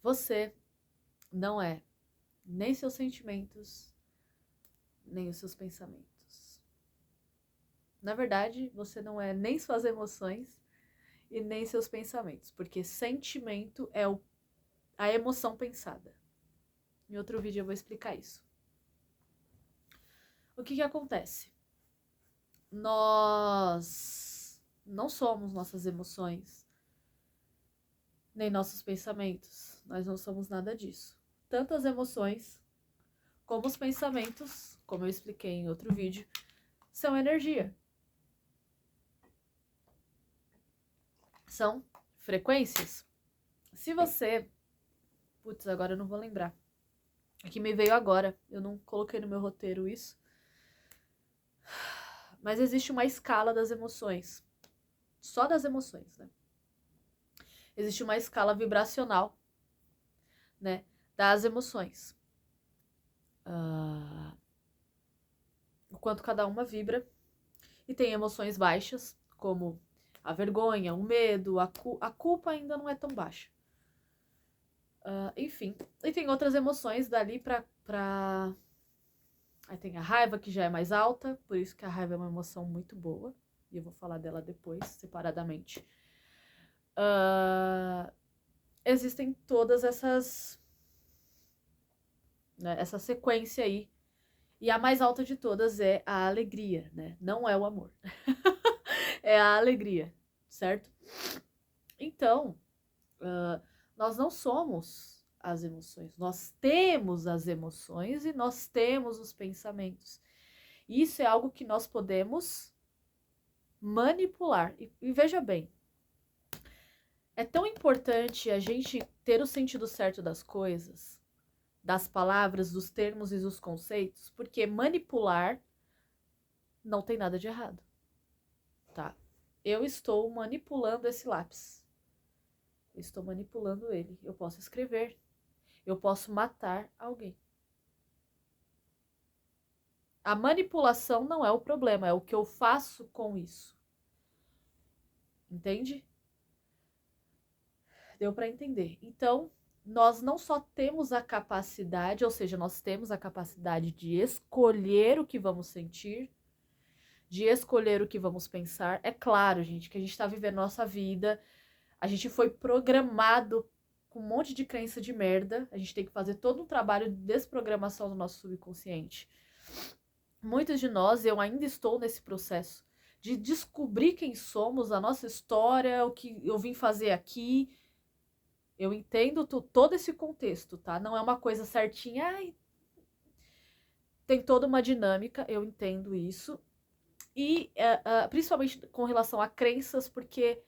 Você não é nem seus sentimentos, nem os seus pensamentos. Na verdade, você não é nem suas emoções e nem seus pensamentos, porque sentimento é a emoção pensada. Em outro vídeo eu vou explicar isso. O que acontece? Nós não somos nossas emoções, nem nossos pensamentos. Nós não somos nada disso. Tanto as emoções como os pensamentos, como eu expliquei em outro vídeo, são energia. São frequências. Se você... Putz, agora eu não vou lembrar. É que me veio agora. Eu não coloquei no meu roteiro isso. Mas existe uma escala das emoções. Só das emoções, né? Existe uma escala vibracional, né? Das emoções. O quanto cada uma vibra. E tem emoções baixas, como a vergonha, o medo, a culpa ainda não é tão baixa. Enfim. E tem outras emoções dali pra... Aí tem a raiva, que já é mais alta, por isso que a raiva é uma emoção muito boa. E eu vou falar dela depois, separadamente. Existem todas essas... né, essa sequência aí. E a mais alta de todas é a alegria, né? Não é o amor. É a alegria, certo? Então, nós não somos as emoções. Nós temos as emoções e nós temos os pensamentos. Isso é algo que nós podemos manipular. E veja bem, é tão importante a gente ter o sentido certo das coisas, das palavras, dos termos e dos conceitos, porque manipular não tem nada de errado, tá? Eu estou manipulando esse lápis. Eu estou manipulando ele. Eu posso escrever. Eu posso matar alguém. A manipulação não é o problema, é o que eu faço com isso. Entende? Deu para entender. Então, nós não só temos a capacidade, ou seja, nós temos a capacidade de escolher o que vamos sentir, de escolher o que vamos pensar. É claro, gente, que a gente está vivendo nossa vida, a gente foi programado com um monte de crença de merda, a gente tem que fazer todo um trabalho de desprogramação do nosso subconsciente. Muitos de nós, eu ainda estou nesse processo de descobrir quem somos, a nossa história, o que eu vim fazer aqui. Eu entendo todo esse contexto, tá? Não é uma coisa certinha. Ai, tem toda uma dinâmica, eu entendo isso. E principalmente com relação a crenças, porque,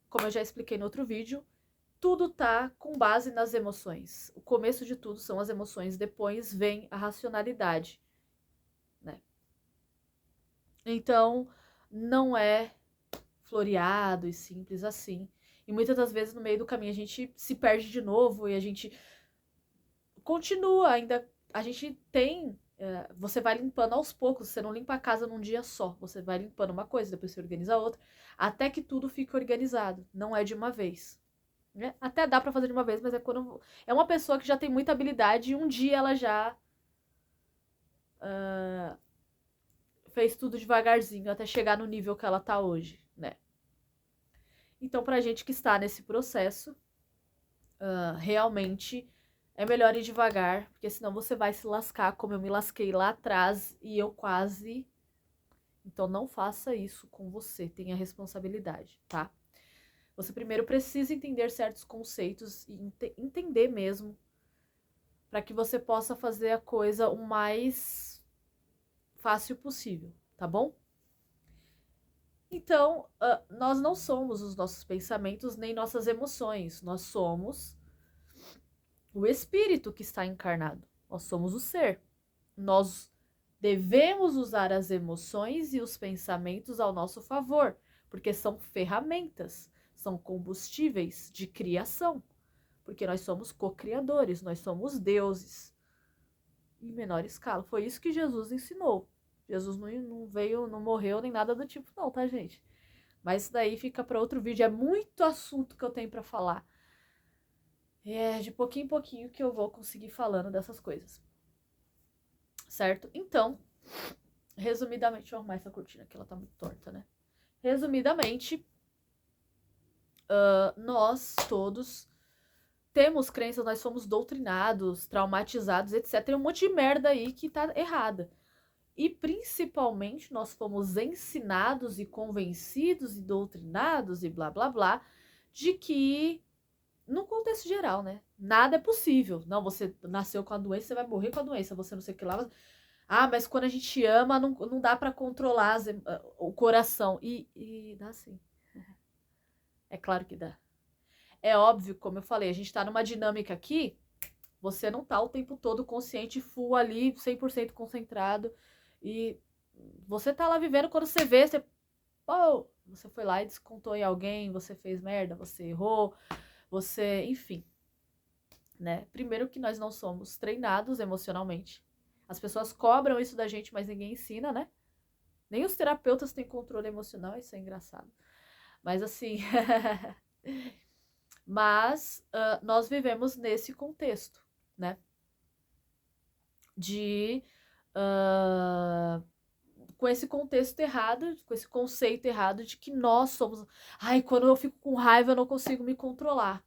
como eu já expliquei no outro vídeo, tudo tá com base nas emoções. O começo de tudo são as emoções, depois vem a racionalidade, né? Então, não é floreado e simples assim. E muitas das vezes no meio do caminho a gente se perde de novo e a gente continua ainda. A gente tem. Você vai limpando aos poucos, você não limpa a casa num dia só. Você vai limpando uma coisa, depois você organiza outra, até que tudo fique organizado. Não é de uma vez. Né? Até dá pra fazer de uma vez, mas é quando. É uma pessoa que já tem muita habilidade e um dia ela já fez tudo devagarzinho até chegar no nível que ela tá hoje, né? Então, pra gente que está nesse processo, realmente é melhor ir devagar, porque senão você vai se lascar, como eu me lasquei lá atrás e eu quase. Então, não faça isso com você, tenha responsabilidade, tá? Você primeiro precisa entender certos conceitos e entender mesmo, para que você possa fazer a coisa o mais fácil possível, tá bom? Então, nós não somos os nossos pensamentos nem nossas emoções, nós somos o espírito que está encarnado, nós somos o ser. Nós devemos usar as emoções e os pensamentos ao nosso favor, porque são ferramentas, são combustíveis de criação, porque nós somos co-criadores, nós somos deuses em menor escala. Foi isso que Jesus ensinou. Jesus não veio, não morreu nem nada do tipo, não, tá, gente? Mas isso daí fica para outro vídeo. É muito assunto que eu tenho para falar. É de pouquinho em pouquinho que eu vou conseguir falando dessas coisas. Certo? Então, resumidamente, deixa eu arrumar essa cortina que ela tá muito torta, né? Resumidamente, nós todos temos crenças, nós somos doutrinados, traumatizados, etc. Tem um monte de merda aí que tá errada. E principalmente nós fomos ensinados e convencidos e doutrinados e blá blá blá de que, no contexto geral, né? Nada é possível. Não, você nasceu com a doença, você vai morrer com a doença, você não sei o que lá. Mas quando a gente ama, não dá pra controlar o coração. E dá sim. É claro que dá. É óbvio, como eu falei, a gente tá numa dinâmica aqui, você não tá o tempo todo consciente, full ali, 100% concentrado. E você tá lá vivendo, quando você vê, você foi lá e descontou em alguém, você fez merda, você errou, você, enfim, né? Primeiro que nós não somos treinados emocionalmente. As pessoas cobram isso da gente, mas ninguém ensina, né? Nem os terapeutas têm controle emocional, isso é engraçado. Mas assim, nós vivemos nesse contexto, né? De com esse contexto errado, com esse conceito errado de que nós somos. Ai, quando eu fico com raiva, eu não consigo me controlar.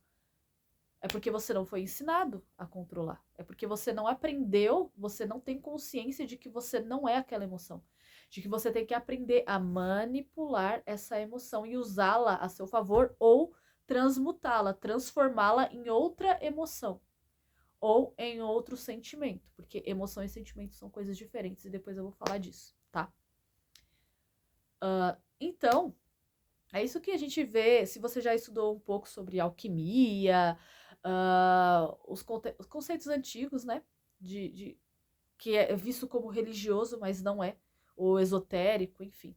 É porque você não foi ensinado a controlar. É porque você não aprendeu, você não tem consciência de que você não é aquela emoção. De que você tem que aprender a manipular essa emoção e usá-la a seu favor ou transmutá-la, transformá-la em outra emoção ou em outro sentimento, porque emoção e sentimento são coisas diferentes e depois eu vou falar disso, tá? Então, é isso que a gente vê, se você já estudou um pouco sobre alquimia, os conceitos antigos, né? Que é visto como religioso, mas não é, ou esotérico, enfim,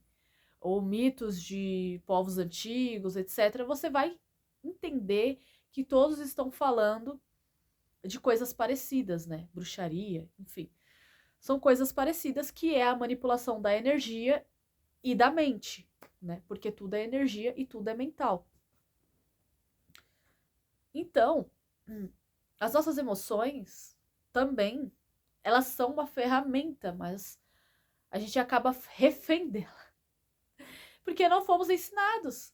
ou mitos de povos antigos, etc., você vai entender que todos estão falando de coisas parecidas, né? Bruxaria, enfim. São coisas parecidas que é a manipulação da energia e da mente, né? Porque tudo é energia e tudo é mental. Então, as nossas emoções também, elas são uma ferramenta, mas a gente acaba refém dela. Porque não fomos ensinados.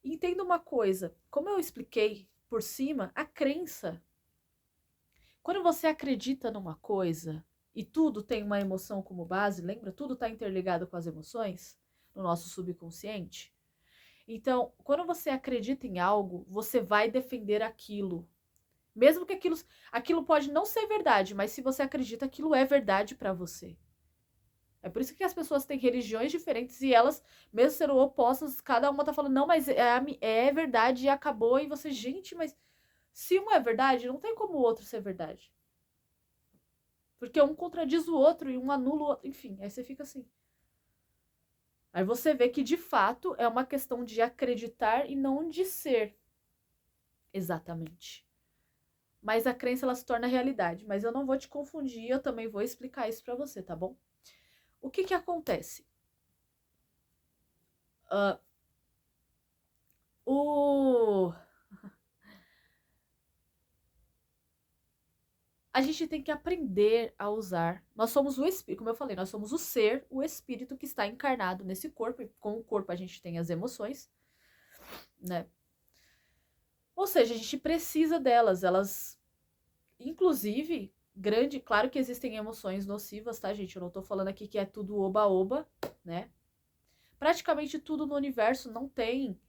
Entenda uma coisa, como eu expliquei por cima, a crença. Quando você acredita numa coisa e tudo tem uma emoção como base, lembra? Tudo está interligado com as emoções no nosso subconsciente. Então, quando você acredita em algo, você vai defender aquilo. Mesmo que aquilo pode não ser verdade, mas se você acredita, aquilo é verdade para você. É por isso que as pessoas têm religiões diferentes e elas, mesmo sendo opostas, cada uma tá falando, não, mas é verdade e acabou. E você, gente, mas se um é verdade, não tem como o outro ser verdade. Porque um contradiz o outro e um anula o outro. Enfim, aí você fica assim. Aí você vê que de fato é uma questão de acreditar e não de ser. Exatamente. Mas a crença ela se torna realidade. Mas eu não vou te confundir, eu também vou explicar isso para você, tá bom? O que que acontece? A gente tem que aprender a usar. Nós somos o espírito, como eu falei, nós somos o ser, o espírito que está encarnado nesse corpo. E com o corpo a gente tem as emoções, né? Ou seja, a gente precisa delas. Elas, inclusive, claro que existem emoções nocivas, tá, gente? Eu não tô falando aqui que é tudo oba-oba, né? Praticamente tudo no universo não tem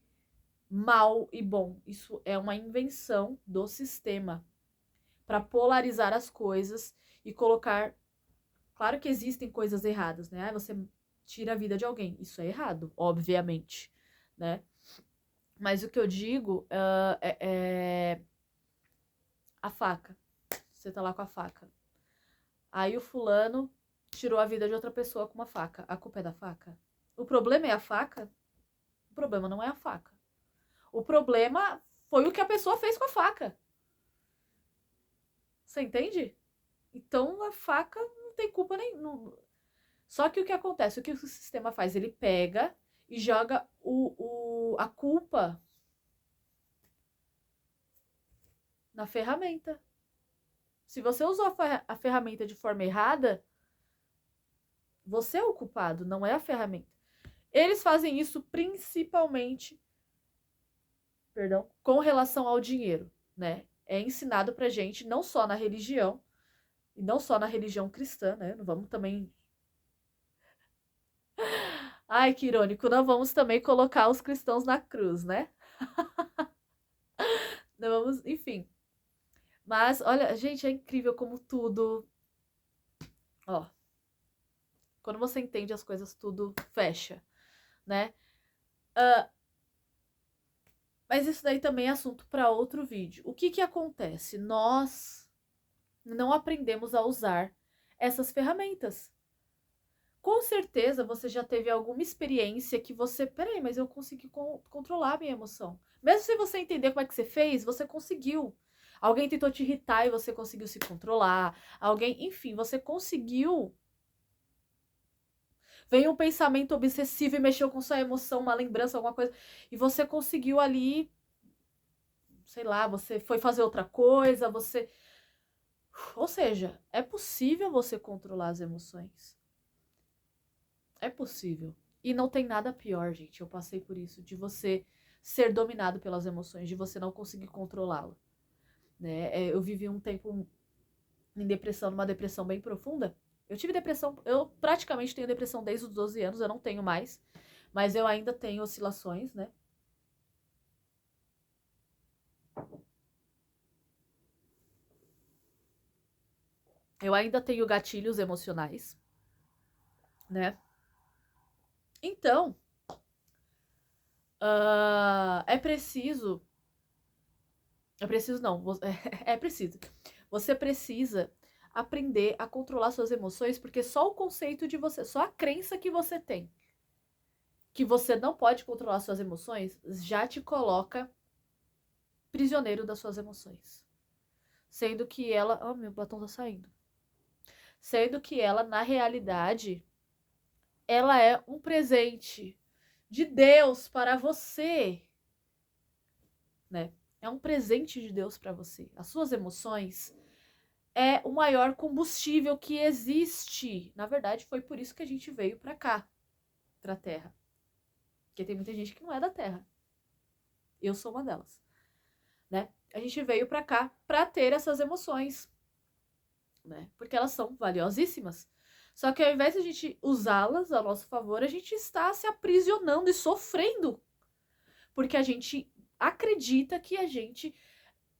mal e bom. Isso é uma invenção do sistema para polarizar as coisas e colocar. Claro que existem coisas erradas, né? Você tira a vida de alguém. Isso é errado, obviamente, né? Mas o que eu digo é a faca. Você tá lá com a faca. Aí o fulano tirou a vida de outra pessoa com uma faca. A culpa é da faca? O problema é a faca? O problema não é a faca. O problema foi o que a pessoa fez com a faca. Você entende? Então a faca não tem culpa nenhuma. Só que o que acontece? O que o sistema faz? Ele pega e joga a culpa na ferramenta. Se você usou a ferramenta de forma errada, você é o culpado, não é a ferramenta. Eles fazem isso principalmente, com relação ao dinheiro, né? É ensinado pra gente, não só na religião, e não só na religião cristã, né? Não vamos também... Ai, que irônico, não vamos também colocar os cristãos na cruz, né? Não vamos, enfim. Mas, olha, gente, é incrível como tudo... Ó, quando você entende as coisas, tudo fecha, né? Mas isso daí também é assunto para outro vídeo. O que que acontece? Nós não aprendemos a usar essas ferramentas. Com certeza você já teve alguma experiência que você... Peraí, mas eu consegui controlar a minha emoção. Mesmo sem você entender como é que você fez, você conseguiu. Alguém tentou te irritar e você conseguiu se controlar. Alguém, enfim, você conseguiu. Veio um pensamento obsessivo e mexeu com sua emoção, uma lembrança, alguma coisa. E você conseguiu ali, sei lá, você foi fazer outra coisa, você... Ou seja, é possível você controlar as emoções. É possível. E não tem nada pior, gente. Eu passei por isso, de você ser dominado pelas emoções, de você não conseguir controlá-la. Né? Eu vivi um tempo em depressão, numa depressão bem profunda. Eu tive depressão, eu praticamente tenho depressão desde os 12 anos, eu não tenho mais. Mas eu ainda tenho oscilações, né? Eu ainda tenho gatilhos emocionais, né? Então, é preciso... É preciso não, é preciso. Você precisa aprender a controlar suas emoções, porque só o conceito de você, só a crença que você tem, que você não pode controlar suas emoções, já te coloca prisioneiro das suas emoções. Sendo que ela... Oh, meu batom tá saindo. Sendo que ela, na realidade, ela é um presente de Deus para você, né? É um presente de Deus para você. As suas emoções é o maior combustível que existe. Na verdade, foi por isso que a gente veio para cá, para a Terra. Porque tem muita gente que não é da Terra. Eu sou uma delas, né? A gente veio para cá para ter essas emoções, né? Porque elas são valiosíssimas. Só que ao invés de a gente usá-las a nosso favor, a gente está se aprisionando e sofrendo. Porque a gente acredita que a gente...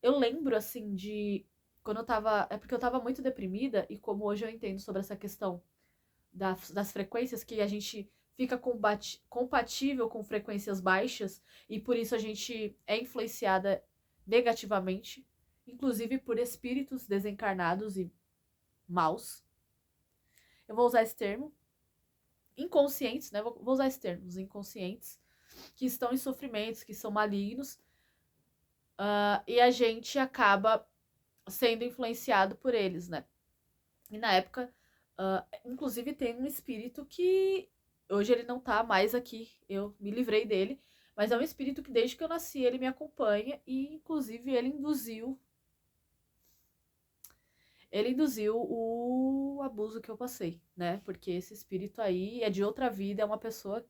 Eu lembro, assim, de... Quando eu tava... É porque eu tava muito deprimida, e como hoje eu entendo sobre essa questão das frequências, que a gente fica compatível com frequências baixas, e por isso a gente é influenciada negativamente, inclusive por espíritos desencarnados e maus. Eu vou usar esse termo. Inconscientes, né? Vou usar esse termo. Os inconscientes, que estão em sofrimentos, que são malignos, e a gente acaba sendo influenciado por eles, né? E na época, inclusive tem um espírito que hoje ele não tá mais aqui, eu me livrei dele, mas é um espírito que desde que eu nasci ele me acompanha e inclusive ele induziu o abuso que eu passei, né? Porque esse espírito aí é de outra vida, é uma pessoa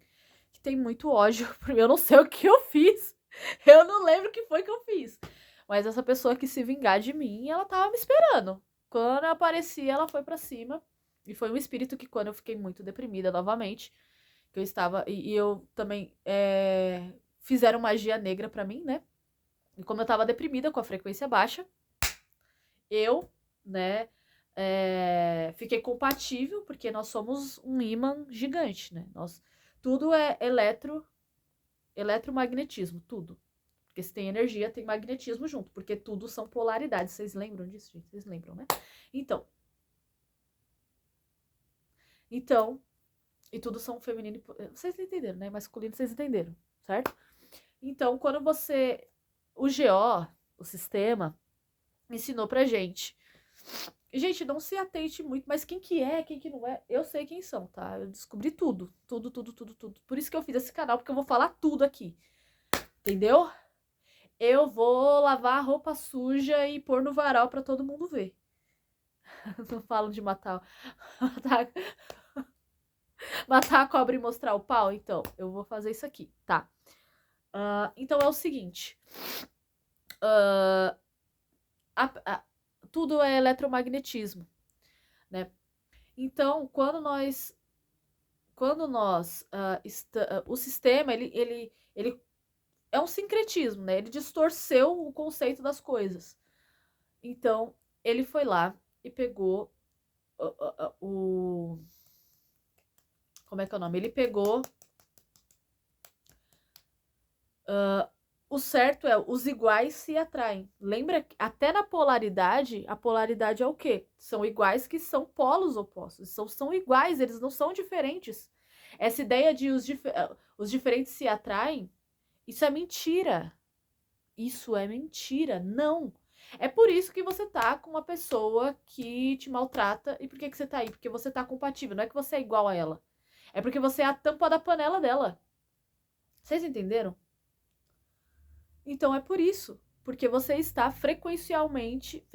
que tem muito ódio por mim. Eu não sei o que eu fiz. Eu não lembro o que foi que eu fiz. Mas essa pessoa que se vingar de mim, ela tava me esperando. Quando eu apareci, ela foi pra cima. E foi um espírito que, quando eu fiquei muito deprimida novamente, que eu estava... E eu também... fizeram magia negra pra mim, né? E como eu tava deprimida, com a frequência baixa, eu, né... fiquei compatível, porque nós somos um ímã gigante, né? Tudo é eletromagnetismo, tudo. Porque se tem energia, tem magnetismo junto, porque tudo são polaridades. Vocês lembram disso, gente? Vocês lembram, né? Então, e tudo são feminino e... Vocês entenderam, né? Masculino, vocês entenderam, certo? Então, quando você... O GO, o sistema, ensinou pra gente. Gente, não se atente muito, mas quem que é, quem que não é, eu sei quem são, tá? Eu descobri tudo. Tudo. Por isso que eu fiz esse canal, porque eu vou falar tudo aqui. Entendeu? eu vou lavar a roupa suja e pôr no varal pra todo mundo ver. Não falo de matar, matar a cobra e mostrar o pau? Então, eu vou fazer isso aqui, tá? Então é o seguinte. Tudo é eletromagnetismo, né? Então, o sistema, ele é um sincretismo, né? Ele distorceu o conceito das coisas. Então, ele foi lá e pegou como é que é o nome? Ele pegou o certo é, os iguais se atraem. Lembra que até na polaridade, a polaridade é o quê? São iguais que são polos opostos. São iguais, eles não são diferentes. Essa ideia de os diferentes se atraem, isso é mentira. Isso é mentira. Não. É por isso que você tá com uma pessoa que te maltrata. E por que você tá aí? Porque você tá compatível. Não é que você é igual a ela. É porque você é a tampa da panela dela. Vocês entenderam? Então é por isso. Porque você está frequencialmente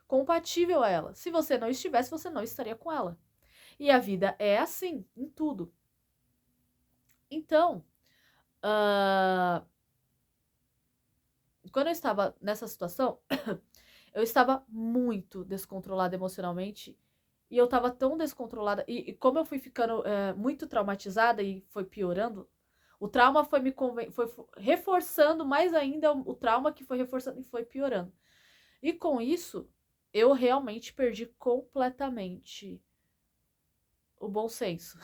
compatível a ela. Se você não estivesse, você não estaria com ela. E a vida é assim, em tudo. Então, quando eu estava nessa situação, eu estava muito descontrolada emocionalmente. E eu estava tão descontrolada. E como eu fui ficando muito traumatizada e foi piorando, o trauma foi foi reforçando mais ainda o trauma que foi reforçando e foi piorando. E com isso, eu realmente perdi completamente o bom senso.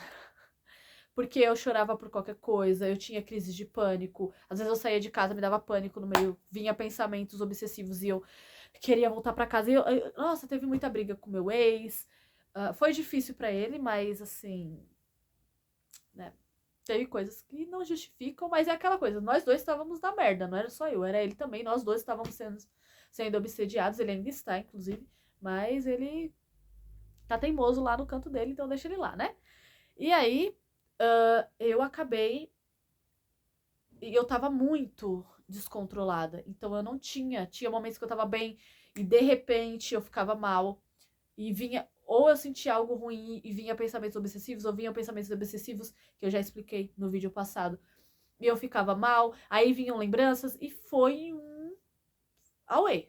Porque eu chorava por qualquer coisa, eu tinha crises de pânico. Às vezes eu saía de casa, me dava pânico no meio, vinha pensamentos obsessivos e eu queria voltar para casa. Nossa, teve muita briga com meu ex. Foi difícil para ele, mas assim, né? Teve coisas que não justificam, mas é aquela coisa. Nós dois estávamos na merda, não era só eu, era ele também. Nós dois estávamos sendo obsediados. Ele ainda está, inclusive, mas ele tá teimoso lá no canto dele, então deixa ele lá, né? E aí, eu acabei. E eu tava muito descontrolada. Então eu não tinha. Tinha momentos que eu tava bem e de repente eu ficava mal. E vinha. Ou eu sentia algo ruim e vinha pensamentos obsessivos, ou vinham pensamentos obsessivos, que eu já expliquei no vídeo passado. E eu ficava mal, aí vinham lembranças e foi um auê,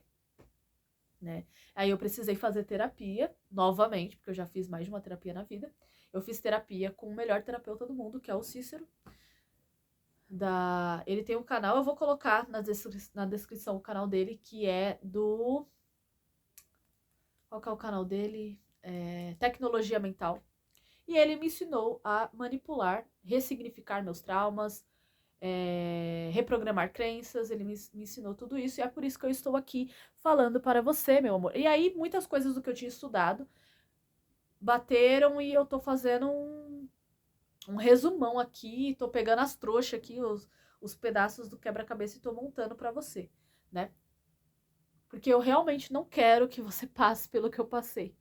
né? Aí eu precisei fazer terapia novamente, porque eu já fiz mais de uma terapia na vida. Eu fiz terapia com o melhor terapeuta do mundo, que é o Cícero. Ele tem um canal, eu vou colocar na descrição o canal dele, que é do... Qual que é o canal dele? Tecnologia Mental. E ele me ensinou a manipular, ressignificar meus traumas, reprogramar crenças, ele me ensinou tudo isso, e é por isso que eu estou aqui falando para você, meu amor. E aí, muitas coisas do que eu tinha estudado bateram e eu tô fazendo um resumão aqui, tô pegando as trouxas aqui, os pedaços do quebra-cabeça e tô montando para você, né? Porque eu realmente não quero que você passe pelo que eu passei,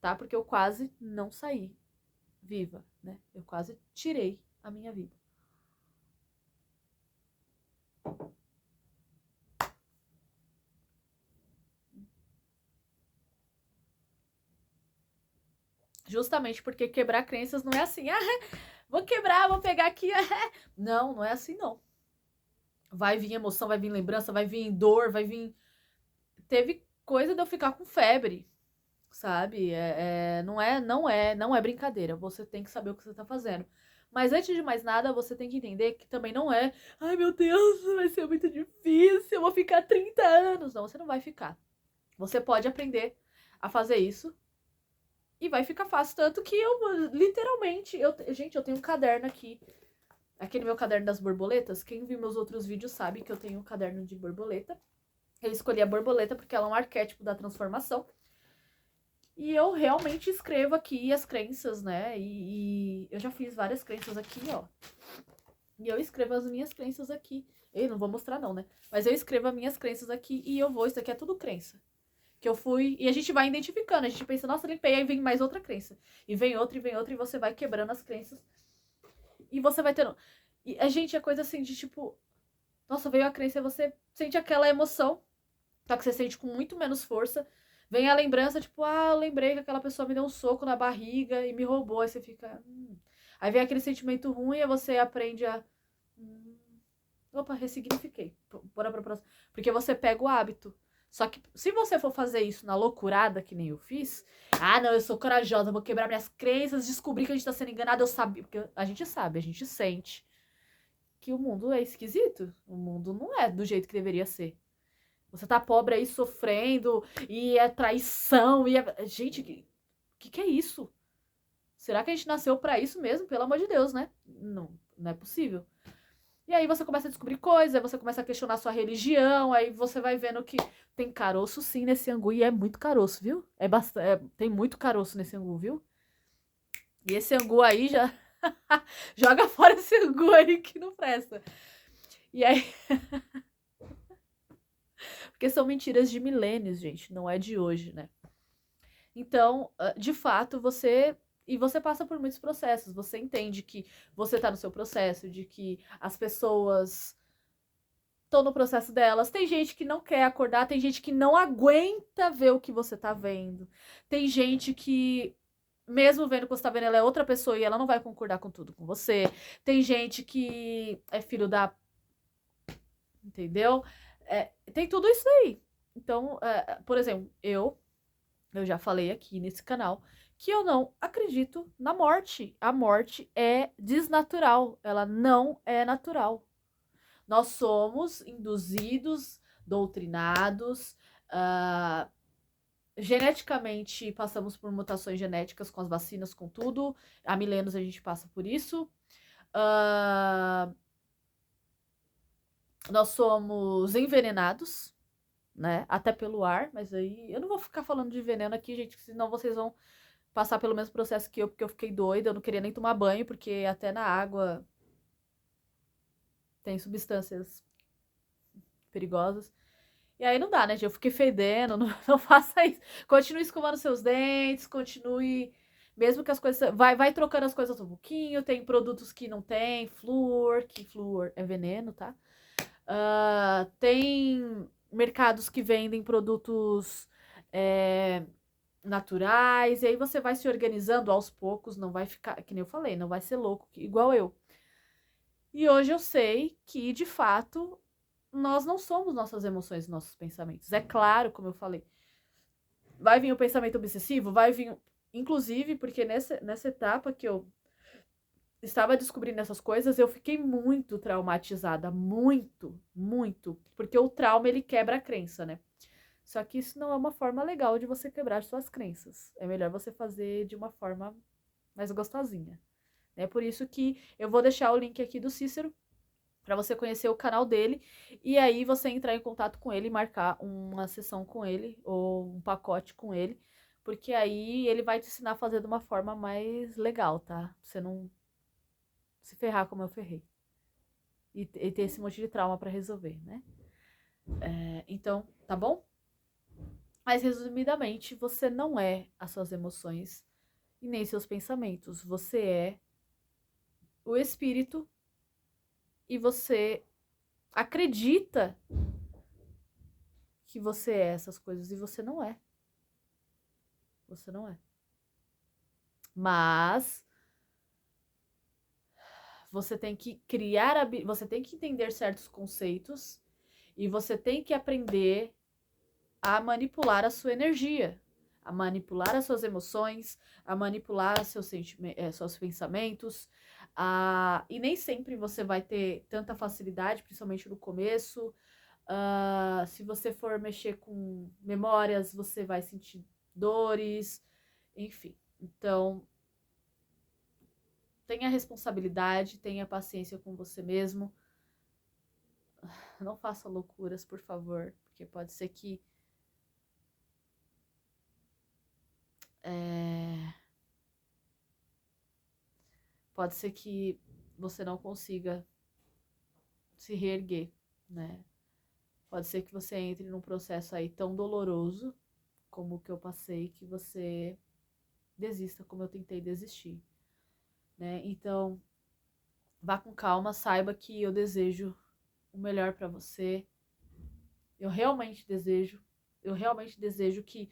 tá? Porque eu quase não saí viva, né? Eu quase tirei a minha vida. Justamente porque quebrar crenças não é assim, vou quebrar, vou pegar aqui, Não, não é assim não. Vai vir emoção, vai vir lembrança, vai vir dor, vai vir... Teve coisa de eu ficar com febre, sabe? Não é brincadeira. Você tem que saber o que você tá fazendo. Mas antes de mais nada, você tem que entender que também não é, ai meu Deus, vai ser muito difícil, eu vou ficar 30 anos. Não, você não vai ficar. Você pode aprender a fazer isso e vai ficar fácil. Tanto que eu, literalmente, gente, eu tenho um caderno aqui. Aquele meu caderno das borboletas. Quem viu meus outros vídeos sabe que eu tenho um caderno de borboleta. Eu escolhi a borboleta porque ela é um arquétipo da transformação. E eu realmente escrevo aqui as crenças, né? E eu já fiz várias crenças aqui, ó. E eu escrevo as minhas crenças aqui. Eu não vou mostrar não, né? Mas eu escrevo as minhas crenças aqui e eu vou... Isso aqui é tudo crença. Que eu fui... E a gente vai identificando. A gente pensa, nossa, limpei. Aí vem mais outra crença. E vem outra, e vem outra. E você vai quebrando as crenças. E você vai tendo... E a gente é coisa assim de tipo... Nossa, veio a crença e você sente aquela emoção, só que você sente com muito menos força. Vem a lembrança, tipo, ah, eu lembrei que aquela pessoa me deu um soco na barriga e me roubou. Aí você fica. Aí vem aquele sentimento ruim e você aprende a. Hum, opa, ressignifiquei. Bora pra próxima. Porque você pega o hábito. Só que se você for fazer isso na loucurada, que nem eu fiz, ah, não, eu sou corajosa, vou quebrar minhas crenças, descobrir que a gente tá sendo enganado, eu sabia. Porque a gente sabe, a gente sente que o mundo é esquisito. O mundo não é do jeito que deveria ser. Você tá pobre aí sofrendo, e é traição, e é. Gente, que é isso? Será que a gente nasceu pra isso mesmo? Pelo amor de Deus, né? Não, não é possível. E aí você começa a descobrir coisas, aí você começa a questionar sua religião, aí você vai vendo que tem caroço sim nesse angu, e é muito caroço, viu? É bastante, tem muito caroço nesse angu, viu? E esse angu aí já. Joga fora esse angu aí que não presta. E aí. Porque são mentiras de milênios, gente, não é de hoje, né? Então, de fato, você passa por muitos processos. Você entende que você tá no seu processo, de que as pessoas estão no processo delas. Tem gente que não quer acordar, tem gente que não aguenta ver o que você tá vendo. Tem gente que, mesmo vendo o que você tá vendo, ela é outra pessoa e ela não vai concordar com tudo com você. Tem gente que é filho da. Entendeu? Tem tudo isso aí. Então, por exemplo, eu já falei aqui nesse canal que eu não acredito na morte. A morte é desnatural, ela não é natural. Nós somos induzidos, doutrinados, uh, geneticamente passamos por mutações genéticas com as vacinas, com tudo. Há milênios a gente passa por isso. Nós somos envenenados, né? Até pelo ar, mas aí eu não vou ficar falando de veneno aqui, gente, senão vocês vão passar pelo mesmo processo que eu, porque eu fiquei doida, eu não queria nem tomar banho, porque até na água tem substâncias perigosas. E aí não dá, né, gente? Eu fiquei fedendo, não faça isso. Continue escovando seus dentes, continue. Mesmo que as coisas. Vai trocando as coisas um pouquinho. Tem produtos que não tem, flúor, que flúor é veneno, tá? Tem mercados que vendem produtos naturais, e aí você vai se organizando aos poucos, não vai ficar, que nem eu falei, não vai ser louco, igual eu. E hoje eu sei que, de fato, nós não somos nossas emoções, nossos pensamentos. É claro, como eu falei, vai vir o pensamento obsessivo, vai vir. Inclusive, porque nessa etapa que eu estava descobrindo essas coisas, eu fiquei muito traumatizada. Muito, muito. Porque o trauma, ele quebra a crença, né? Só que isso não é uma forma legal de você quebrar suas crenças. É melhor você fazer de uma forma mais gostosinha. É por isso que eu vou deixar o link aqui do Cícero para você conhecer o canal dele e aí você entrar em contato com ele e marcar uma sessão com ele ou um pacote com ele, porque aí ele vai te ensinar a fazer de uma forma mais legal, tá? Pra você não se ferrar como eu ferrei. E ter esse monte de trauma para resolver, né? Então, tá bom? Mas resumidamente, você não é as suas emoções e nem seus pensamentos. Você é o espírito e você acredita que você é essas coisas e você não é. Você não é. Mas você tem que criar, você tem que entender certos conceitos e você tem que aprender a manipular a sua energia, a manipular as suas emoções, a manipular seus pensamentos. E nem sempre você vai ter tanta facilidade, principalmente no começo. Se você for mexer com memórias, você vai sentir dores, enfim. Então, tenha responsabilidade, tenha paciência com você mesmo. Não faça loucuras, por favor, porque pode ser que pode ser que você não consiga se reerguer, né? Pode ser que você entre num processo aí tão doloroso como o que eu passei, que você desista como eu tentei desistir, né? Então, vá com calma, saiba que eu desejo o melhor pra você. Eu realmente desejo que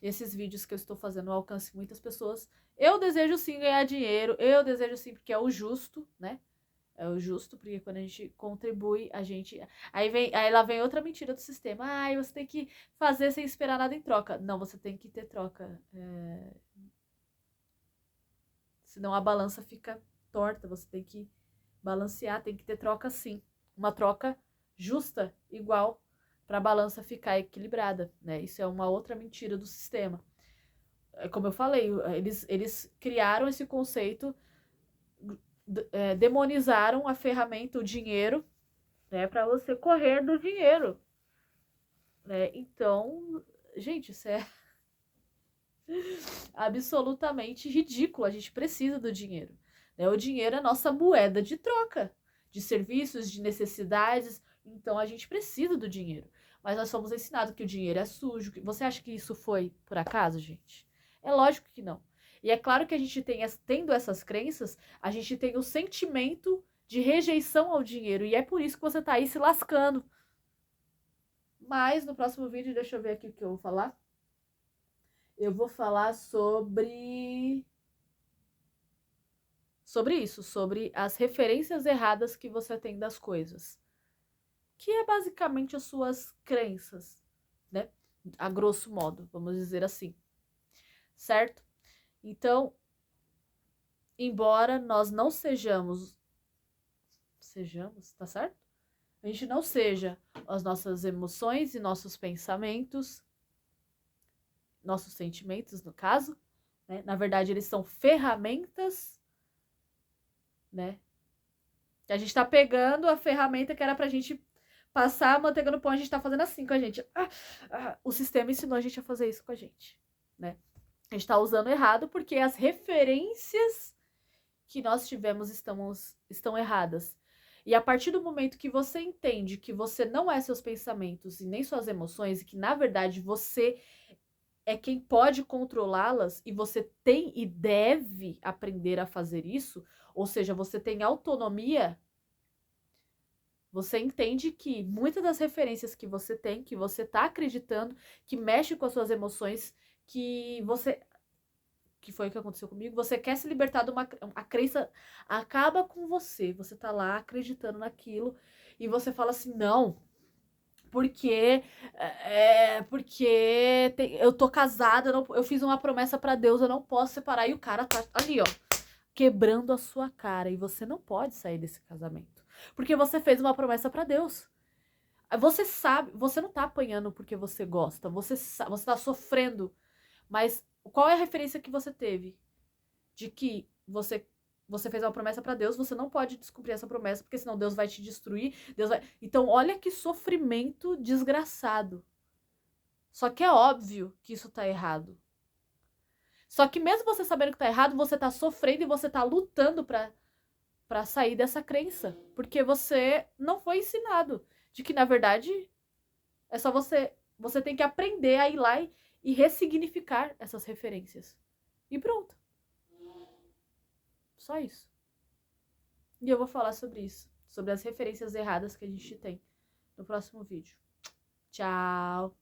esses vídeos que eu estou fazendo alcancem muitas pessoas. Eu desejo sim ganhar dinheiro, eu desejo sim porque é o justo, né? É o justo, porque quando a gente contribui, a gente. Aí lá vem outra mentira do sistema. Ah, você tem que fazer sem esperar nada em troca. Não, você tem que ter troca. Senão a balança fica torta. Você tem que balancear, tem que ter troca sim. Uma troca justa, igual, para a balança ficar equilibrada, né? Isso é uma outra mentira do sistema. Como eu falei, eles criaram esse conceito, demonizaram a ferramenta, o dinheiro, né, para você correr do dinheiro, né? Então, gente, isso é absolutamente ridículo. A gente precisa do dinheiro, né? O dinheiro é a nossa moeda de troca de serviços, de necessidades. Então a gente precisa do dinheiro. Mas nós somos ensinados que o dinheiro é sujo. Você acha que isso foi por acaso, gente? É lógico que não. E é claro que a gente tem, tendo essas crenças, a gente tem o sentimento de rejeição ao dinheiro. E é por isso que você tá aí se lascando. Mas no próximo vídeo, deixa eu ver aqui o que eu vou falar. Eu vou falar sobre isso, sobre as referências erradas que você tem das coisas. Que é basicamente as suas crenças, né? A grosso modo, vamos dizer assim. Certo? Então, embora nós não sejamos, tá certo? A gente não seja as nossas emoções e nossos pensamentos, nossos sentimentos, no caso, né? Na verdade, eles são ferramentas, né? Que a gente tá pegando a ferramenta que era pra gente passar a manteiga no pão, a gente tá fazendo assim com a gente. O sistema ensinou a gente a fazer isso com a gente, né? A gente tá usando errado porque as referências que nós tivemos estão erradas. E a partir do momento que você entende que você não é seus pensamentos e nem suas emoções, e que na verdade você é quem pode controlá-las, e você tem e deve aprender a fazer isso, ou seja, você tem autonomia, você entende que muitas das referências que você tem, que você tá acreditando, que mexe com as suas emoções, que foi o que aconteceu comigo, você quer se libertar de a crença acaba com você. Você tá lá acreditando naquilo e você fala assim: "Não, porque eu tô casada, eu fiz uma promessa pra Deus, eu não posso separar". E o cara tá ali, ó, quebrando a sua cara, e você não pode sair desse casamento, porque você fez uma promessa pra Deus. Você sabe, você não tá apanhando porque você gosta, você tá sofrendo, mas qual é a referência que você teve de que você fez uma promessa pra Deus, você não pode descumprir essa promessa, porque senão Deus vai te destruir, Deus vai... Então, olha que sofrimento desgraçado. Só que é óbvio que isso tá errado. Só que mesmo você sabendo que tá errado, você tá sofrendo e você tá lutando pra sair dessa crença, porque você não foi ensinado de que, na verdade, é só você tem que aprender a ir lá e ressignificar essas referências. E pronto. Só isso. E eu vou falar sobre isso, sobre as referências erradas que a gente tem no próximo vídeo. Tchau!